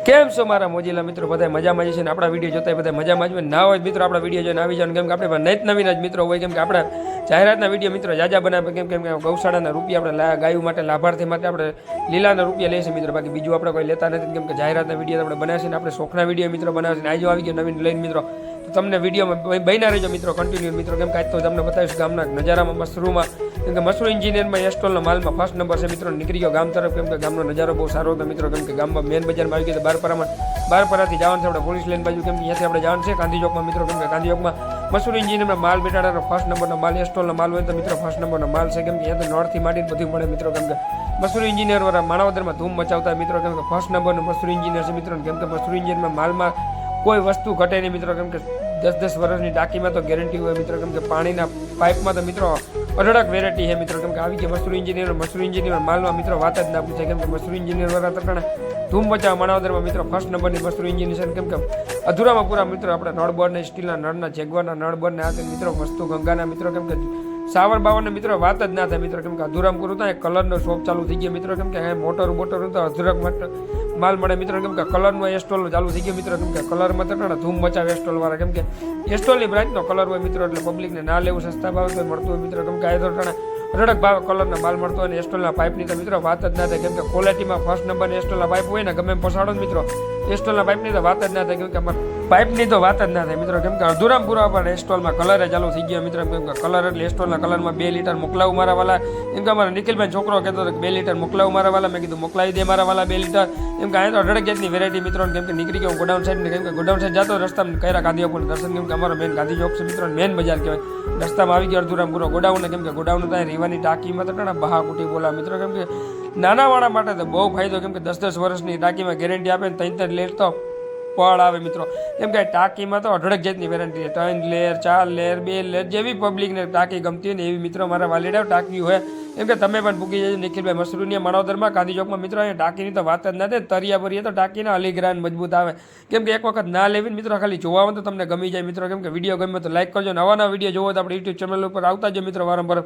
કેમ છો મારા મોજીલા મિત્રો? બધા મજામાં છે ને આપણા વિડીયો જોતા બધા મજામાં જ ના હોય મિત્રો આપણા વિડીયો જોઈને આવી જવાનું, કેમ કે આપણે નૈત નવીન જ મિત્રો હોય, કેમ કે આપણા જાહેરાતના વિડીયો મિત્રો જાજા બનાવે, કેમ કે ગૌશાળાના રૂપિયા આપણે ગાયું માટે લાભાર્થી માટે આપણે લીલાના રૂપિયા લઈએ છીએ મિત્રો, બાકી બીજું આપણે કોઈ લેતા નથી, કેમ કે જાહેરાતના વિડીયો આપણે બનાવીએ ને આપણે શોખના વિડીયો મિત્રો બનાવે છે. આજે આવી ગયો નવીન લઈને મિત્રો, તો તમને વિડીયોમાં બન્યા રહેજો મિત્રો કન્ટિન્યુ મિત્રો, કેમ કે આજ તો તમને બતાવીશ ગામના નજારામાં મશરૂમાં, કેમ કે મશરૂમ એન્જિનિયરમાં એસ્ટોલના માલમાં ફર્સ્ટ નંબર છે મિત્રો. નીકળી ગયો ગામ તરફ, કેમ કે ગામનો નજારો બહુ સારો હતો મિત્રો, કેમ કે ગામમાં મેન બજારમાં આવી ગયો બારપરાથી જવાનું છે આપણે પોલીસ લાઈન બાજુ, કેમ કે અહીંયાથી આપણે જવાનું છે ગાંધી ચોકમાં મિત્રો, કેમ કે ગાંધી ચોકમાં મશરૂમ એન્જિનિયરમાં માલ બેટાડવાનો ફર્સ્ટ નંબરનો માલ એસ્ટોલનો માલ હોય તો મિત્રો ફર્સ્ટ નંબરનો માલ છે, કેમ કે અહીંયા તો નોર્થથી માંડીને બધું મળે મિત્રો, કેમ કે મશરૂમ એન્જિનિયર વાળા માણાવદરમાં ધૂમ મચાવતા મિત્રો, કેમ કે ફર્સ્ટ નંબરનું મશરૂમ એન્જિનિયર છે મિત્રો, કેમ કે મશરૂમ એન્જિનિયરમાં માલમાં કોઈ વસ્તુ ઘટે નહીં મિત્રો, કેમ કે 10-10 વર્ષની ટાંકીમાં તો ગેરંટી હોય મિત્રો, કેમ કે પાણીના પાઇપમાં તો મિત્રો અઢળક વેરાયટી છે મિત્રો, કેમ કે આવી ગયા મશરૂમ એન્જિનિયર માલમાં મિત્રો વાત જ ના પૂછે, કેમ કે મશરૂમ એન્જિનિયર વાળા તરણે ધૂમ મચાવવા માણાવદરમાં મિત્રો ફર્સ્ટ નંબરની મશરૂમ એન્જિનિયર, કેમ કે અધૂરામાં પૂરા મિત્રો આપણે નળબોર્ડને સ્ટીલના નળના જેગવાના નળબોર્ડને આ મિત્રો વસ્તુ ગંગાના મિત્રો, કેમ કે સાવર બાવરને મિત્રો વાત જ ના થાય મિત્રો, કેમ કે અધૂરામાં પૂરું થાય કલરનો શોપ ચાલુ થઈ ગયો મિત્રો, કેમ કે મોટર તો અધૂરક માટે માલ મળે મિત્રો, કેમ કે કલરનો એસ્ટોલ ચાલુ થઈ ગયો મિત્રો, કેમ કે કલરમાં તો ધૂમ મચાવે એસ્ટોલ વાળા, કેમ કે એસ્ટોલની બ્રાન્ચનો કલર હોય મિત્રો, એટલે પબ્લિકને ના લેવું સસ્તા ભાવ તો મળતું હોય મિત્રો, કેમ કે આ તો અઢળક ભાવ કલરના માલ મળતો હોય અને એસ્ટોલના પાઇપની તો મિત્રો વાત જ ના થાય, કેમ કે ક્વોલિટીમાં ફર્સ્ટ નંબરની એસ્ટોલના પાઇપ હોય ને ગમે એમ પસાડો મિત્રો, એસ્ટોલના પાઇપની તો વાત જ ના થાય, કેમ કે અમારે પાઇપની તો વાત જ ના થાય મિત્રો, કેમ કે અધૂરામ પૂરા પણ એસ્ટોલમાં કલરે ચાલુ થઈ ગયા મિત્રો, કેમ કે કલર એટલે એસ્ટોલના કલરમાં 2 લીટર મોકલાવું મારા વાલા, એમ કે અમારા નિખિલભાઈ છોકરો કહેતો હતો કે 2 લીટર મોકલાવું મારા વાલા, મેં કીધું મોકલાવી દે મારા વાલા 2 લીટર, એમ કે અહીંયા તો અઢળક જાતની વેરાયટી મિત્રો, કેમ કે નીકળી ગયો ગોડાઉન સાઈડ, કેમ કે ગોડાઉન સાઈડ જતો રસ્તામાં કયરા ગાંધી ચોકનું દર્શન, કેમ કે અમારો મેન ગાંધી ચોક છે મિત્રો, મેન બજાર કહેવાય, રસ્તામાં આવી ગયો અડધુરામ પૂરો ગોડાઉન, કેમ કે ગોડાઉન ત્યાં રીવાની ટાંકીમાં તો બહા કુટી બોલા મિત્રો, કેમ કે નાના વાળા માટે તો બહુ ફાયદો, કેમ કે 10-10 વર્ષની ટાંકીમાં ગેરંટી આપે ને 3 લેર તો પળ આવે મિત્રો, કેમ કે ટાંકીમાં તો અઢળક જાતની વેરાયટી 3 લેર 4 લેર 2 લેર જેવી પબ્લિકને ટાંકી ગમતી હોય ને એવી મિત્રો મારા વાલીડા ટાંકી હોય, કેમ કે તમે પણ પૂકી જજો નિખિલભાઈ મશરૂનિયા માણાવદરમાં ગાંધી ચોકમાં મિત્રો, અહીંયા ટાંકીની તો વાત જ ના થાય, તરિયા ભરીએ તો ટાંકીના અલીગ્રાન મજબૂત આવે, કેમ કે એક વખત ના લેવીને મિત્રો ખાલી જોવા તો તમને ગમી જાય મિત્રો, કેમ કે વિડીયો ગમે તો લાઈક કરજો, નવા વિડીયો જોવો તો આપણે યુટ્યુબ ચેનલ ઉપર આવતા જ મિત્રો વારંવાર,